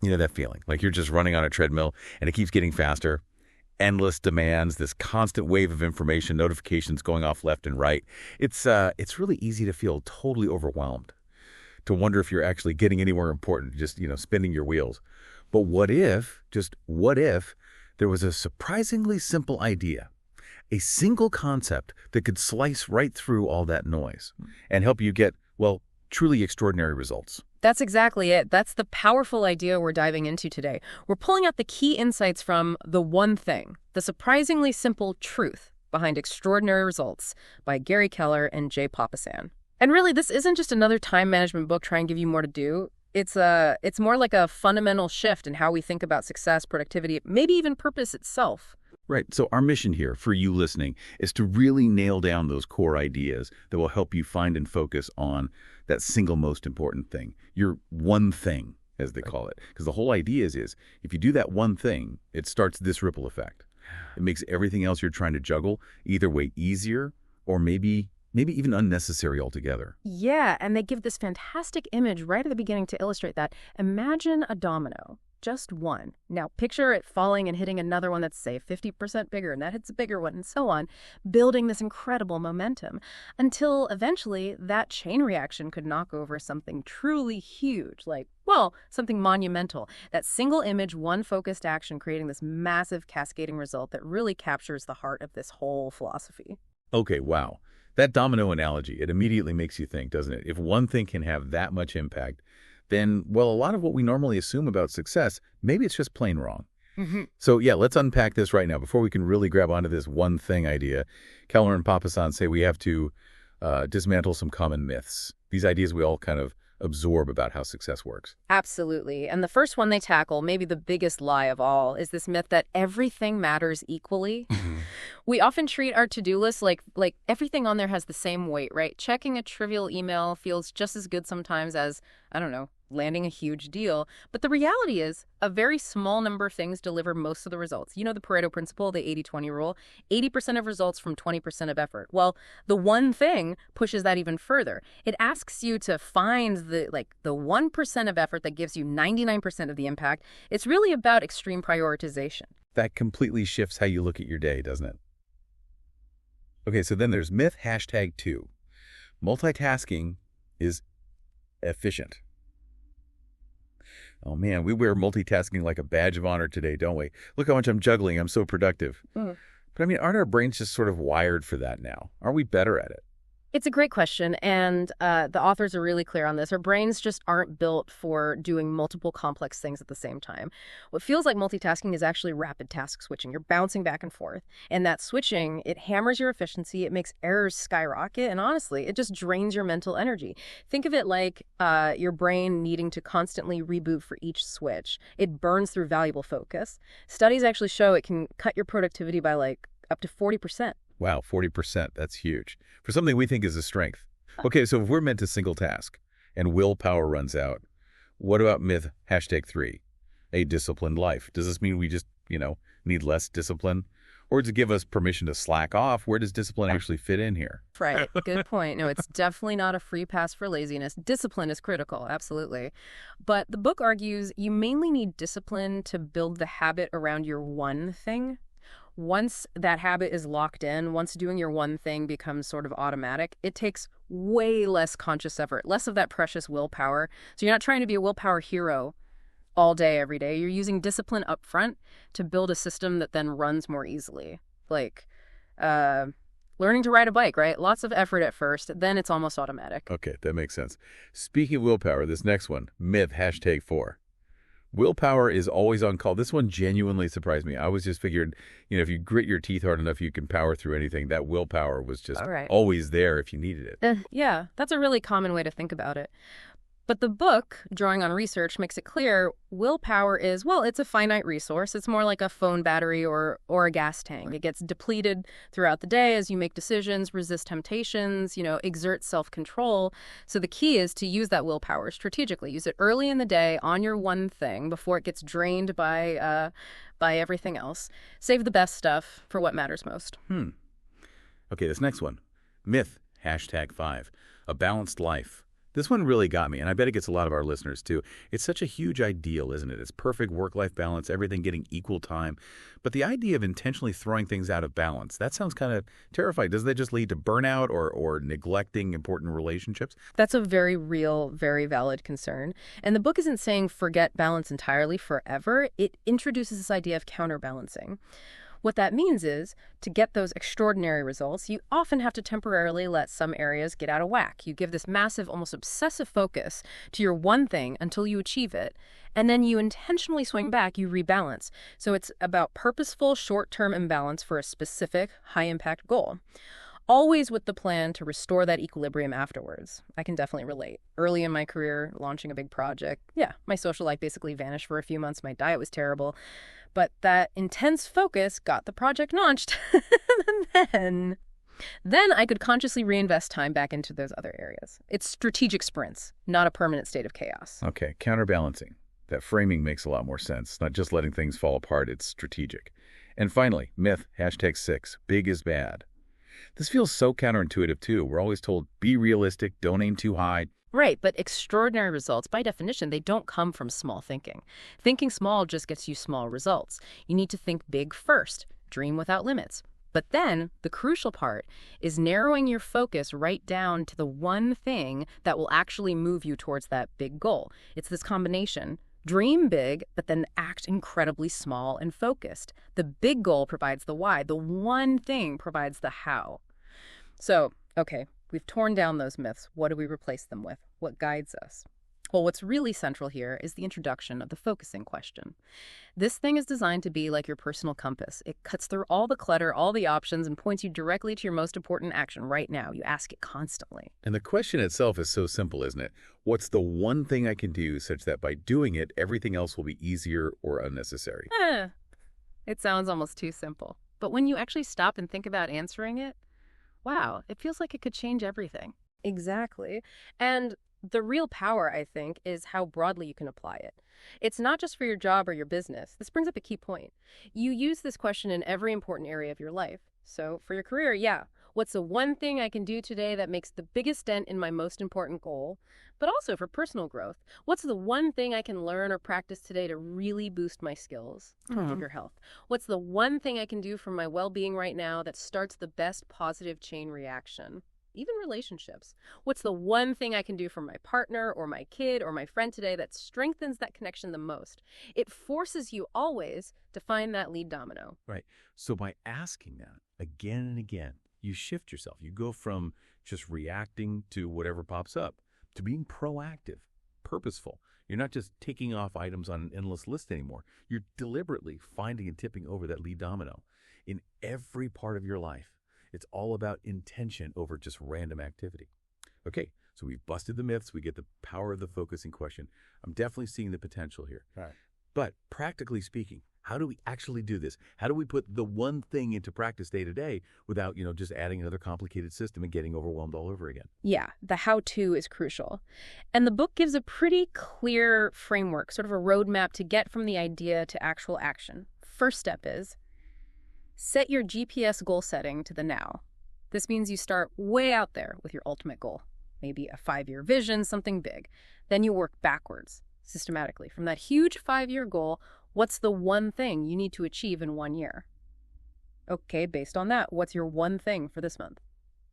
You know that feeling, like you're just running on a treadmill and it keeps getting faster. Endless demands, this constant wave of information, notifications going off left and right. It's really easy to feel totally overwhelmed, to wonder if you're actually getting anywhere important, just, spinning your wheels. But just what if, there was a surprisingly simple idea, a single concept that could slice right through all that noise and help you get, well, truly extraordinary results? That's exactly it. That's the powerful idea we're diving into today. We're pulling out the key insights from The One Thing, the surprisingly simple truth behind extraordinary results by Gary Keller and Papasan. And really, this isn't just another time management book trying to give you more to do. It's more like a fundamental shift in how we think about success, productivity, maybe even purpose itself. Right. So our mission here for you listening is to really nail down those core ideas that will help you find and focus on that single most important thing, your one thing, as they call it. Because the whole idea is if you do that one thing, it starts this ripple effect. It makes everything else you're trying to juggle either way easier or maybe even unnecessary altogether. Yeah, and they give this fantastic image right at the beginning to illustrate that. Imagine a domino. Just one. Now picture it falling and hitting another one that's, say, 50% bigger, and that hits a bigger one, and so on, building this incredible momentum until eventually that chain reaction could knock over something truly huge, like, well, something monumental. That single image, one focused action, creating this massive cascading result that really captures the heart of this whole philosophy. Okay, wow. That domino analogy, it immediately makes you think, doesn't it? If one thing can have that much impact, then, well, a lot of what we normally assume about success, maybe it's just plain wrong. So, yeah, let's unpack this right now before we can really grab onto this one thing idea. Keller and Papasan say we have to dismantle some common myths, these ideas we all kind of absorb about how success works. Absolutely. And the first one they tackle, maybe the biggest lie of all, is this myth that everything matters equally. We often treat our to-do list like everything on there has the same weight, right? Checking a trivial email feels just as good sometimes as, I don't know, landing a huge deal. But the reality is a very small number of things deliver most of the results. You know the Pareto principle, the 80-20 rule, 80% of results from 20% of effort. Well, the one thing pushes that even further. It asks you to find the 1% of effort that gives you 99% of the impact. It's really about extreme prioritization. That completely shifts how you look at your day, doesn't it? Okay, so then there's myth #2. Multitasking is efficient. Oh man, we wear multitasking like a badge of honor today, don't we? Look how much I'm juggling. I'm so productive. But I mean, aren't our brains just sort of wired for that now? Aren't we better at it? It's a great question, and the authors are really clear on this. Our brains just aren't built for doing multiple complex things at the same time. What feels like multitasking is actually rapid task switching. You're bouncing back and forth, and that switching, it hammers your efficiency, it makes errors skyrocket, and honestly, it just drains your mental energy. Think of it like your brain needing to constantly reboot for each switch. It burns through valuable focus. Studies actually show it can cut your productivity by up to 40%. Wow, 40%. That's huge. For something we think is a strength. Okay, so if we're meant to single task and willpower runs out, what about myth #3? A disciplined life. Does this mean we just, need less discipline? Or does it give us permission to slack off? Where does discipline actually fit in here? Right. Good point. No, it's definitely not a free pass for laziness. Discipline is critical. Absolutely. But the book argues you mainly need discipline to build the habit around your one thing. Once that habit is locked in, once doing your one thing becomes sort of automatic, it takes way less conscious effort, less of that precious willpower. So you're not trying to be a willpower hero all day, every day. You're using discipline up front to build a system that then runs more easily. Like learning to ride a bike, right? Lots of effort at first, then it's almost automatic. Okay, that makes sense. Speaking of willpower, this next one, myth #4. Willpower is always on call. This one genuinely surprised me. I was just figured, if you grit your teeth hard enough, you can power through anything. That willpower was just always there if you needed it. Yeah, that's a really common way to think about it. But the book, drawing on research, makes it clear willpower is, well, it's a finite resource. It's more like a phone battery or a gas tank. It gets depleted throughout the day as you make decisions, resist temptations, exert self-control. So the key is to use that willpower strategically. Use it early in the day on your one thing before it gets drained by everything else. Save the best stuff for what matters most. Okay, this next one. Myth #5. A balanced life This one really got me, and I bet it gets a lot of our listeners too. It's such a huge ideal, isn't it? It's perfect work-life balance, everything getting equal time. But the idea of intentionally throwing things out of balance, that sounds kind of terrifying. Doesn't that just lead to burnout or neglecting important relationships? That's a very real, very valid concern. And the book isn't saying forget balance entirely forever. It introduces this idea of counterbalancing. What that means is, to get those extraordinary results, you often have to temporarily let some areas get out of whack. You give this massive, almost obsessive focus to your one thing until you achieve it, and then you intentionally swing back, you rebalance. So it's about purposeful, short-term imbalance for a specific, high-impact goal. Always with the plan to restore that equilibrium afterwards. I can definitely relate. Early in my career, launching a big project, my social life basically vanished for a few months. My diet was terrible. But that intense focus got the project launched. and then I could consciously reinvest time back into those other areas. It's strategic sprints, not a permanent state of chaos. Okay, counterbalancing. That framing makes a lot more sense. Not just letting things fall apart, it's strategic. And finally, myth, #6, big is bad. This feels so counterintuitive, too. We're always told, be realistic, don't aim too high. Right, but extraordinary results, by definition, they don't come from small thinking. Thinking small just gets you small results. You need to think big first, dream without limits. But then, the crucial part is narrowing your focus right down to the one thing that will actually move you towards that big goal. It's this combination. Dream big, but then act incredibly small and focused. The big goal provides the why. The one thing provides the how. So, okay, we've torn down those myths. What do we replace them with? What guides us? Well, what's really central here is the introduction of the focusing question. This thing is designed to be like your personal compass. It cuts through all the clutter, all the options, and points you directly to your most important action right now. You ask it constantly. And the question itself is so simple, isn't it? What's the one thing I can do such that by doing it, everything else will be easier or unnecessary? It sounds almost too simple. But when you actually stop and think about answering it, wow, it feels like it could change everything. Exactly. And the real power, I think, is how broadly you can apply it. It's not just for your job or your business. This brings up a key point. You use this question in every important area of your life. So for your career, what's the one thing I can do today that makes the biggest dent in my most important goal? But also for personal growth, what's the one thing I can learn or practice today to really boost my skills? Your health. What's the one thing I can do for my well-being right now that starts the best positive chain reaction? Even relationships. What's the one thing I can do for my partner or my kid or my friend today that strengthens that connection the most? It forces you always to find that lead domino. Right. So by asking that again and again, you shift yourself. You go from just reacting to whatever pops up to being proactive, purposeful. You're not just ticking off items on an endless list anymore. You're deliberately finding and tipping over that lead domino in every part of your life. It's all about intention over just random activity. Okay, so we've busted the myths. We get the power of the focusing question. I'm definitely seeing the potential here. All right. But practically speaking, how do we actually do this? How do we put the one thing into practice day to day without, just adding another complicated system and getting overwhelmed all over again? Yeah, the how-to is crucial. And the book gives a pretty clear framework, sort of a roadmap to get from the idea to actual action. First step is set your GPS goal setting to the now. This means you start way out there with your ultimate goal, maybe a 5-year vision, something big. Then you work backwards, systematically. From that huge 5-year goal, what's the one thing you need to achieve in 1 year? Okay, based on that, what's your one thing for this month,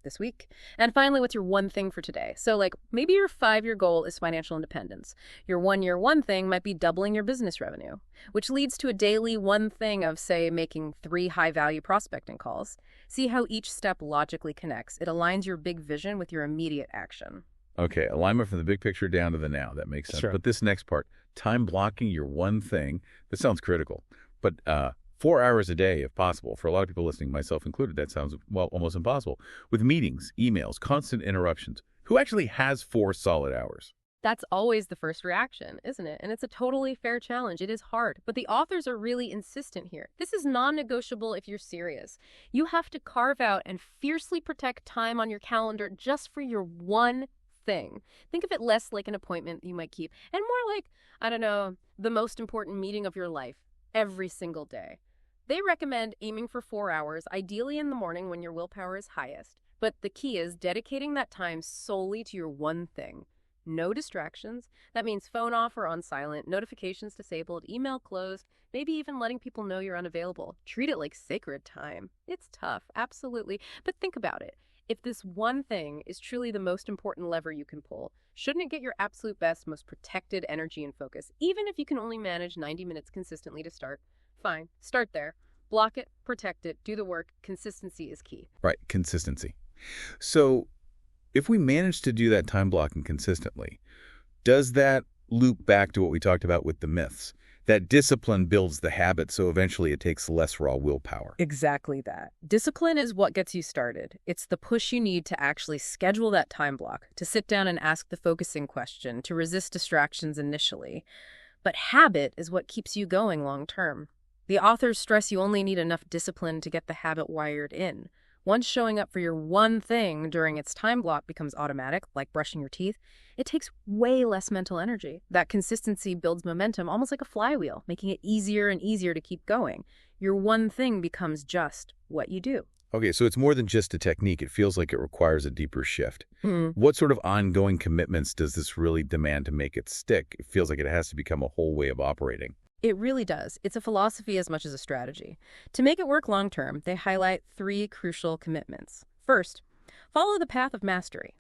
this week? And finally, what's your one thing for today? So maybe your 5-year goal is financial independence. Your 1-year one thing might be doubling your business revenue, which leads to a daily one thing of, say, making 3 high-value prospecting calls. See how each step logically connects. It aligns your big vision with your immediate action. Okay, alignment from the big picture down to the now. That makes sense. Sure. But this next part, time blocking your one thing, that sounds critical. But 4 hours a day, if possible. For a lot of people listening, myself included, that sounds, almost impossible. With meetings, emails, constant interruptions. Who actually has 4 solid hours? That's always the first reaction, isn't it? And it's a totally fair challenge. It is hard. But the authors are really insistent here. This is non-negotiable if you're serious. You have to carve out and fiercely protect time on your calendar just for your one thing. Think of it less like an appointment you might keep and more like, the most important meeting of your life every single day. They recommend aiming for 4 hours, ideally in the morning when your willpower is highest. But the key is dedicating that time solely to your one thing. No distractions. That means phone off or on silent, notifications disabled, email closed, maybe even letting people know you're unavailable. Treat it like sacred time. It's tough, absolutely. But think about it. If this one thing is truly the most important lever you can pull, shouldn't it get your absolute best, most protected energy and focus, even if you can only manage 90 minutes consistently to start? Fine, start there. Block it, protect it, do the work. Consistency is key. Right, consistency. So if we manage to do that time blocking consistently, does that loop back to what we talked about with the myths? That discipline builds the habit, so eventually it takes less raw willpower. Exactly that. Discipline is what gets you started. It's the push you need to actually schedule that time block, to sit down and ask the focusing question, to resist distractions initially. But habit is what keeps you going long term. The authors stress you only need enough discipline to get the habit wired in. Once showing up for your one thing during its time block becomes automatic, like brushing your teeth, it takes way less mental energy. That consistency builds momentum, almost like a flywheel, making it easier and easier to keep going. Your one thing becomes just what you do. Okay, so it's more than just a technique. It feels like it requires a deeper shift. What sort of ongoing commitments does this really demand to make it stick? It feels like it has to become a whole way of operating. It really does. It's a philosophy as much as a strategy. To make it work long term, they highlight 3 crucial commitments. First, follow the path of mastery.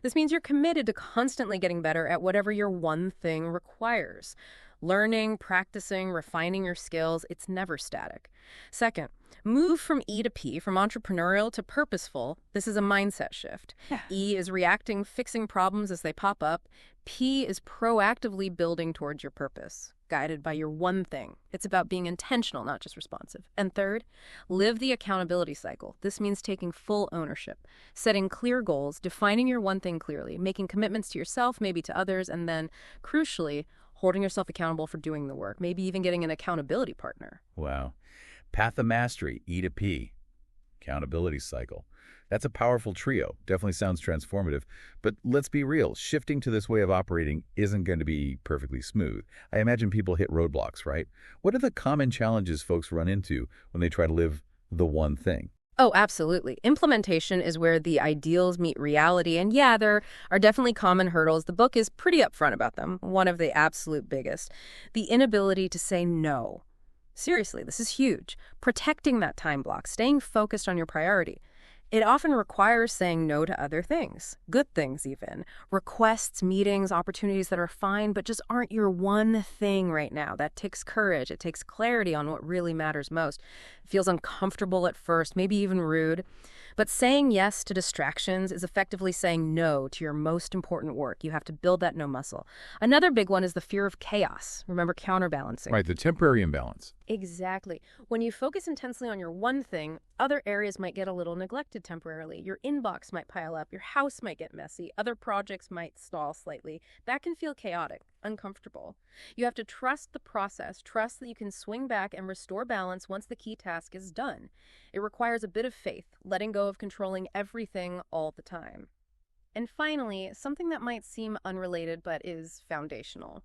This means you're committed to constantly getting better at whatever your one thing requires. Learning, practicing, refining your skills, it's never static. Second, move from E to P, from entrepreneurial to purposeful. This is a mindset shift. E is reacting, fixing problems as they pop up. P is proactively building towards your purpose, guided by your one thing. It's about being intentional, not just responsive. And third, live the accountability cycle. This means taking full ownership, setting clear goals, defining your one thing clearly, making commitments to yourself, maybe to others, and then, crucially, holding yourself accountable for doing the work, maybe even getting an accountability partner. Wow. Path of mastery, E to P, accountability cycle. That's a powerful trio. Definitely sounds transformative. But let's be real. Shifting to this way of operating isn't going to be perfectly smooth. I imagine people hit roadblocks, right? What are the common challenges folks run into when they try to live the one thing? Oh, absolutely. Implementation is where the ideals meet reality. And yeah, there are definitely common hurdles. The book is pretty upfront about them. One of the absolute biggest, the inability to say no. Seriously, this is huge. Protecting that time block, staying focused on your priority. It often requires saying no to other things, good things even, requests, meetings, opportunities that are fine, but just aren't your one thing right now. That takes courage. It takes clarity on what really matters most. It feels uncomfortable at first, maybe even rude. But saying yes to distractions is effectively saying no to your most important work. You have to build that no muscle. Another big one is the fear of chaos. Remember, counterbalancing. Right, the temporary imbalance. Exactly. When you focus intensely on your one thing, other areas might get a little neglected temporarily. Your inbox might pile up, your house might get messy, other projects might stall slightly. That can feel chaotic, uncomfortable. You have to trust the process, trust that you can swing back and restore balance once the key task is done. It requires a bit of faith, letting go of controlling everything all the time. And finally, something that might seem unrelated but is foundational: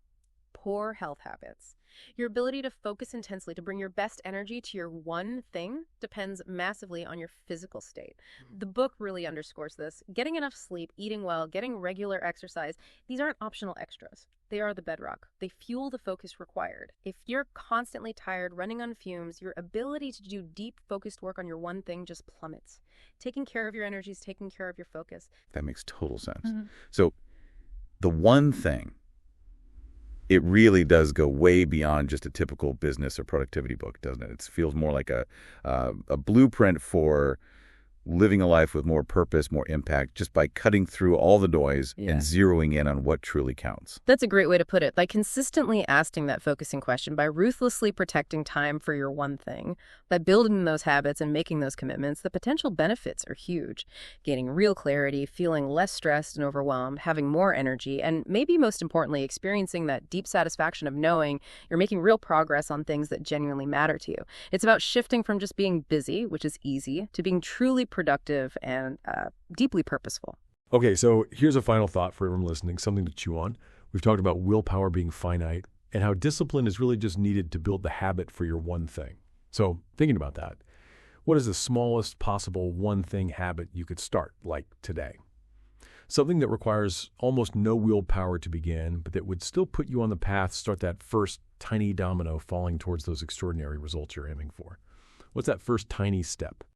poor health habits. Your ability to focus intensely, to bring your best energy to your one thing, depends massively on your physical state. The book really underscores this. Getting enough sleep, eating well, getting regular exercise, these aren't optional extras. They are the bedrock. They fuel the focus required. If you're constantly tired, running on fumes, your ability to do deep, focused work on your one thing just plummets. Taking care of your energy is taking care of your focus. That makes total sense. So the one thing, it really does go way beyond just a typical business or productivity book, doesn't it? It feels more like a blueprint for living a life with more purpose, more impact, just by cutting through all the noise and zeroing in on what truly counts. That's a great way to put it. By consistently asking that focusing question, by ruthlessly protecting time for your one thing, by building those habits and making those commitments, the potential benefits are huge. Gaining real clarity, feeling less stressed and overwhelmed, having more energy, and maybe most importantly, experiencing that deep satisfaction of knowing you're making real progress on things that genuinely matter to you. It's about shifting from just being busy, which is easy, to being truly productive and deeply purposeful. Okay, so here's a final thought for everyone listening, something to chew on. We've talked about willpower being finite and how discipline is really just needed to build the habit for your one thing. So thinking about that, what is the smallest possible one thing habit you could start, like today? Something that requires almost no willpower to begin, but that would still put you on the path, start that first tiny domino falling towards those extraordinary results you're aiming for. What's that first tiny step?